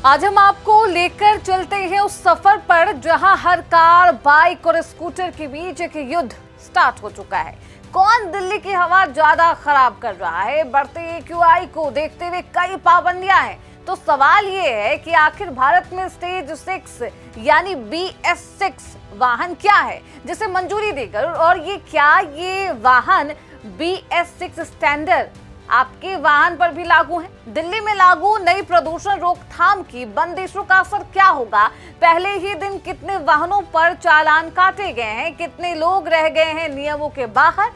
आज हम आपको लेकर चलते हैं उस सफर पर जहां हर कार, बाइक और स्कूटर के बीच एक युद्ध स्टार्ट हो चुका है। कौन दिल्ली की हवा ज्यादा खराब कर रहा है? बढ़ते AQI को देखते हुए कई पाबंदियां हैं। तो सवाल ये है कि आखिर भारत में स्टेज 6 यानी BS6 वाहन क्या है जिसे मंजूरी देकर, और ये वाहन BS6 स्टैंडर्ड आपके वाहन पर भी लागू है? दिल्ली में लागू नई प्रदूषण रोकथाम की बंदिशों का असर क्या होगा? पहले ही दिन कितने वाहनों पर चालान काटे गए हैं? कितने लोग रह गए हैं नियमों के बाहर?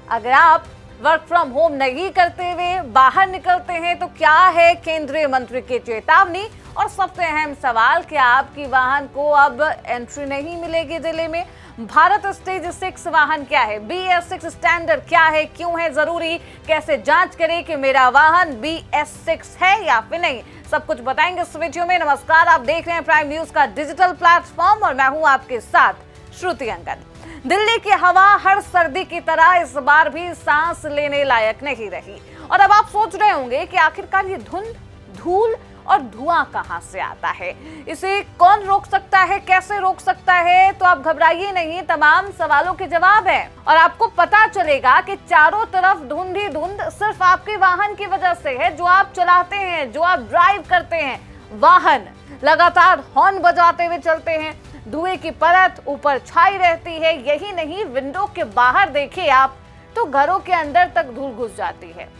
अगर आप वर्क फ्रॉम होम नहीं करते हुए बाहर निकलते हैं तो क्या है केंद्रीय मंत्री की चेतावनी? और सबसे अहम सवाल, क्या आपकी वाहन को अब एंट्री नहीं मिलेगी दिल्ली में? भारत स्टेज 6 वाहन क्या है? BS6 स्टैंडर्ड क्या है? क्यों है जरूरी? कैसे जांच करें कि मेरा वाहन BS6 है या फिर नहीं? सब कुछ बताएंगे इस वीडियो में। नमस्कार, आप देख रहे हैं प्राइम न्यूज का डिजिटल प्लेटफॉर्म और मैं हूं आपके साथ श्रुति अंगद। दिल्ली की हवा हर सर्दी की तरह इस बार भी सांस लेने लायक नहीं रही। और अब आप सोच रहे होंगे कि आखिरकार ये धुंध, धूल और धुआं कहां से आता है? इसे कौन रोक सकता है? कैसे रोक सकता है? तो आप घबराइए नहीं, तमाम सवालों के जवाब है और आपको पता चलेगा कि चारों तरफ धुंध ही धुंध सिर्फ आपके वाहन की वजह से है, जो आप चलाते हैं, जो आप ड्राइव करते हैं। वाहन लगातार हॉर्न बजाते हुए चलते हैं, धुएं की परत ऊपर छाई रहती है। यही नहीं, विंडो के बाहर देखिए आप तो घरों के अंदर तक धूल घुस जाती है।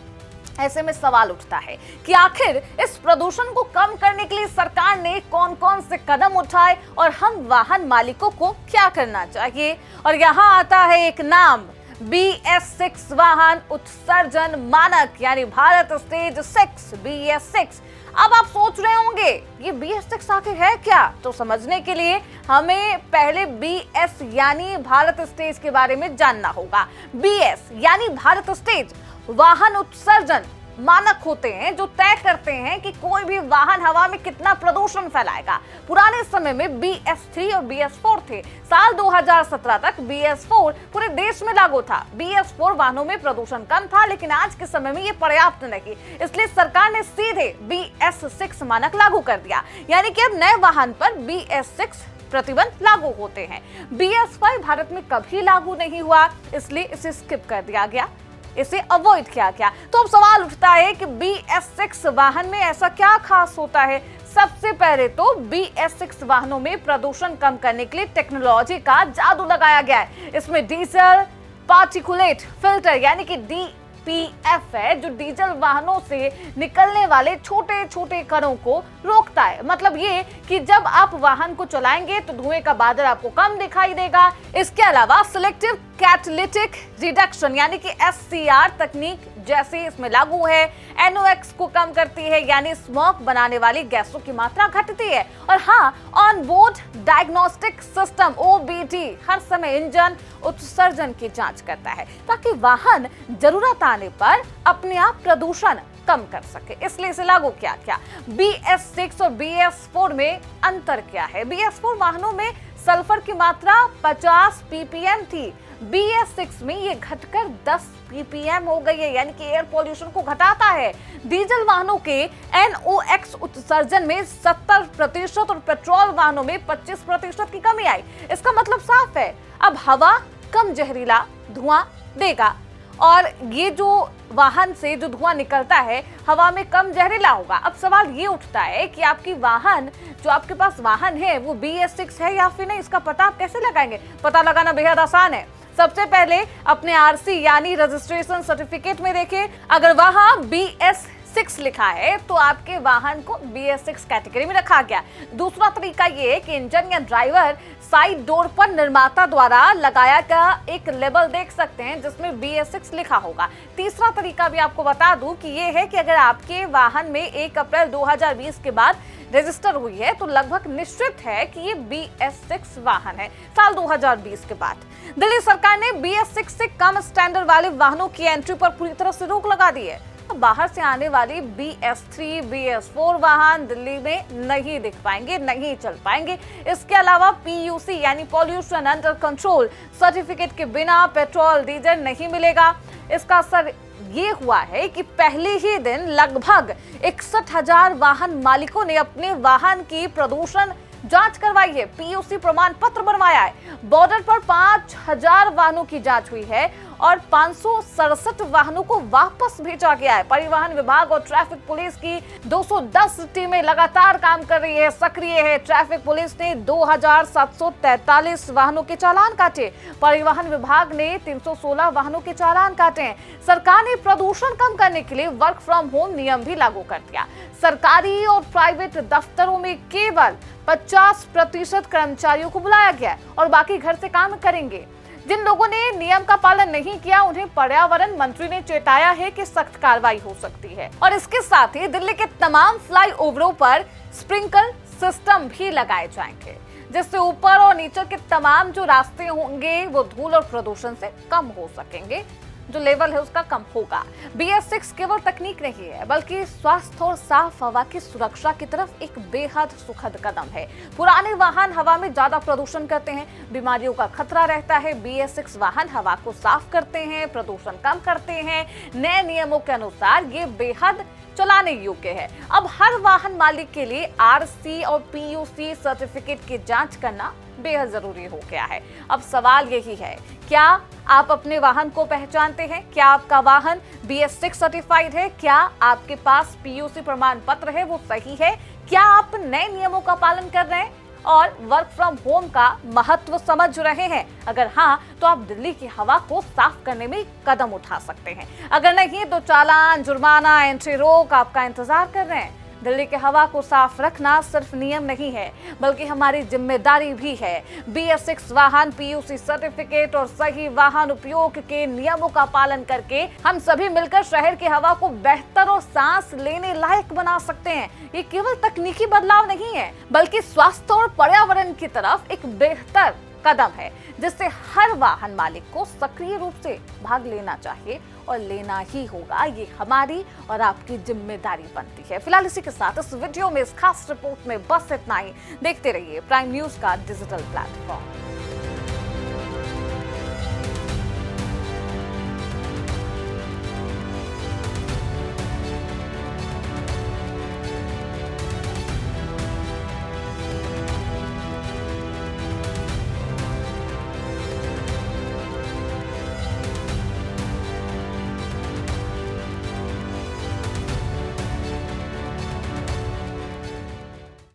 ऐसे में सवाल उठता है कि आखिर इस प्रदूषण को कम करने के लिए सरकार ने कौन कौन से कदम उठाए और हम वाहन मालिकों को क्या करना चाहिए? और यहाँ आता है एक नाम, BS6 वाहन उत्सर्जन मानक यानी भारत स्टेज 6 BS6। अब आप सोच रहे होंगे ये BS6 आखिर है क्या? तो समझने के लिए हमें पहले BS यानी भारत स्टेज के बारे में जानना होगा। BS यानी भारत स्टेज वाहन उत्सर्जन मानक होते हैं जो तय करते हैं कि कोई भी वाहन हवा में कितना प्रदूषण फैलाएगा। पुराने समय में BS3 और BS4 थे। साल 2017 तक BS4 पूरे देश में लागू था। BS4 वाहनों में प्रदूषण कम था, लेकिन आज के समय में ये पर्याप्त नहीं, इसलिए सरकार ने सीधे BS6 मानक लागू कर दिया। यानी कि अब नए वाहन पर BS6 प्रतिबंध लागू होते हैं। BS5 भारत में कभी लागू नहीं हुआ, इसलिए इसे स्किप कर दिया गया, इसे अवॉइड किया गया। तो अब सवाल उठता है कि BS6 वाहन में ऐसा क्या खास होता है? सबसे पहले तो BS6 वाहनों में प्रदूषण कम करने के लिए टेक्नोलॉजी का जादू लगाया गया है। इसमें डीजल पार्टिकुलेट फिल्टर यानी कि DPF है, जो डीजल वाहनों से निकलने वाले छोटे छोटे कणों को रोकता है। मतलब ये कि जब आप वाहन को चलाएंगे तो धुएं का बादल आपको कम दिखाई देगा। इसके अलावा सिलेक्टिव कैटालिटिक रिडक्शन यानी कि SCR तकनीक जैसे इसमें लागू है, NOx को कम करती है यानी स्मोक बनाने वाली गैसों की मात्रा घटती है। और हाँ, on board diagnostic system OBD हर समय इंजन उत्सर्जन की जांच करता है ताकि वाहन जरूरत आने पर अपने आप प्रदूषण कम कर सके, इसलिए इसे लागू किया गया। BS6 और BS4 में अंतर क्या है? BS4 वाहनों में सल्फर की मात्रा 50 ppm थी, BS6 में ये घटकर 10 ppm हो गई है, यानी कि एयर पॉल्यूशन को घटाता है। डीजल वाहनों के NOx उत्सर्जन में 70% और पेट्रोल वाहनों में 25% की कमी आई। इसका मतलब साफ है, अब हवा कम जहरीला धुआं देगा और ये जो वाहन से जो धुआं निकलता है हवा में कम जहरीला होगा। अब सवाल ये उठता है कि आपकी वाहन, जो आपके पास वाहन है वो BS6 है या फिर नहीं, इसका पता आप कैसे लगाएंगे? पता लगाना बेहद आसान है। सबसे पहले अपने RC यानी रजिस्ट्रेशन सर्टिफिकेट में देखें, अगर वहां BS6 लिखा है तो आपके वाहन को BS6 कैटेगरी में रखा गया। दूसरा तरीका ये है कि इंजन या ड्राइवर साइड डोर पर निर्माता द्वारा लगाया गया एक लेबल देख सकते हैं जिसमें BS6 लिखा होगा। तीसरा तरीका भी आपको बता दूं कि ये है कि अगर आपके वाहन में 1 अप्रैल 2020 के बाद रजिस्टर हुई है तो लगभग निश्चित है कि ये BS6 वाहन है साल 2020 के बाद। दिल्ली सरकार ने BS6 से कम स्टैंडर्ड वाले वाहनों की एंट्री पर पूरी तरह से रोक लगा दी है। बाहर से आने वाली BS3, BS4 वाहन दिल्ली में नहीं दिख पाएंगे, नहीं चल पाएंगे। इसके अलावा PUC यानी पॉल्यूशन अंडर कंट्रोल सर्टिफिकेट के बिना पेट्रोल डीजल नहीं मिलेगा। इसका असर ये हुआ है कि पहले ही दिन लगभग 61,000 वाहन मालिकों ने अपने वाहन की प्रदूषण जांच करवाई है, पीयूसी प्रमाण पत्र बनवाया है। बॉर्डर पर 5,000 वाहनों की जांच हुई है और 567 वाहनों को वापस भेजा गया है। परिवहन विभाग और ट्रैफिक पुलिस की 210 टीमें लगातार काम कर रही है, सक्रिय है। ट्रैफिक पुलिस ने 2,743 वाहनों के चालान काटे, परिवहन विभाग ने 316 वाहनों के चालान काटे हैं। सरकार ने प्रदूषण कम करने के लिए वर्क फ्रॉम होम नियम भी लागू कर दिया। सरकारी और प्राइवेट दफ्तरों में केवल 50% कर्मचारियों को बुलाया गया और बाकी घर से काम करेंगे। जिन लोगों ने नियम का पालन नहीं किया उन्हें पर्यावरण मंत्री ने चेताया है कि सख्त कार्रवाई हो सकती है। और इसके साथ ही दिल्ली के तमाम फ्लाईओवरों पर स्प्रिंकलर सिस्टम भी लगाए जाएंगे, जिससे ऊपर और नीचे के तमाम जो रास्ते होंगे वो धूल और प्रदूषण से कम हो सकेंगे, जो लेवल है उसका कम होगा। BS6 केवल तकनीक नहीं है बल्कि स्वास्थ्य और साफ हवा की सुरक्षा की तरफ एक बेहद सुखद कदम है। पुराने वाहन हवा में ज्यादा प्रदूषण करते हैं, बीमारियों का खतरा रहता है। BS6 वाहन हवा को साफ करते हैं, प्रदूषण कम करते हैं। नए नियमों के अनुसार ये बेहद चलाने योग्य है। अब हर वाहन मालिक के लिए RC और PUC सर्टिफिकेट की जांच करना बेहद जरूरी हो गया है। अब सवाल यही है, क्या आप अपने वाहन को पहचानते हैं? क्या आपका वाहन BS6 सर्टिफाइड है? क्या आपके पास PUC प्रमाण पत्र है, वो सही है? क्या आप नए नियमों का पालन कर रहे हैं और वर्क फ्रॉम होम का महत्व समझ रहे हैं? अगर हाँ, तो आप दिल्ली की हवा को साफ करने में कदम उठा सकते हैं। अगर नहीं तो चालान, जुर्माना, एंट्री रोक आपका इंतजार कर रहे हैं। दिल्ली की हवा को साफ रखना सिर्फ नियम नहीं है बल्कि हमारी जिम्मेदारी भी है। BS6 वाहन PUC सर्टिफिकेट और सही वाहन उपयोग के नियमों का पालन करके हम सभी मिलकर शहर की हवा को बेहतर और सांस लेने लायक बना सकते हैं। ये केवल तकनीकी बदलाव नहीं है बल्कि स्वास्थ्य और पर्यावरण की तरफ एक बेहतर कदम है, जिससे हर वाहन मालिक को सक्रिय रूप से भाग लेना चाहिए और लेना ही होगा। ये हमारी और आपकी जिम्मेदारी बनती है। फिलहाल इसी के साथ इस वीडियो में इस खास रिपोर्ट में बस इतना ही। देखते रहिए प्राइम न्यूज का डिजिटल प्लेटफॉर्म।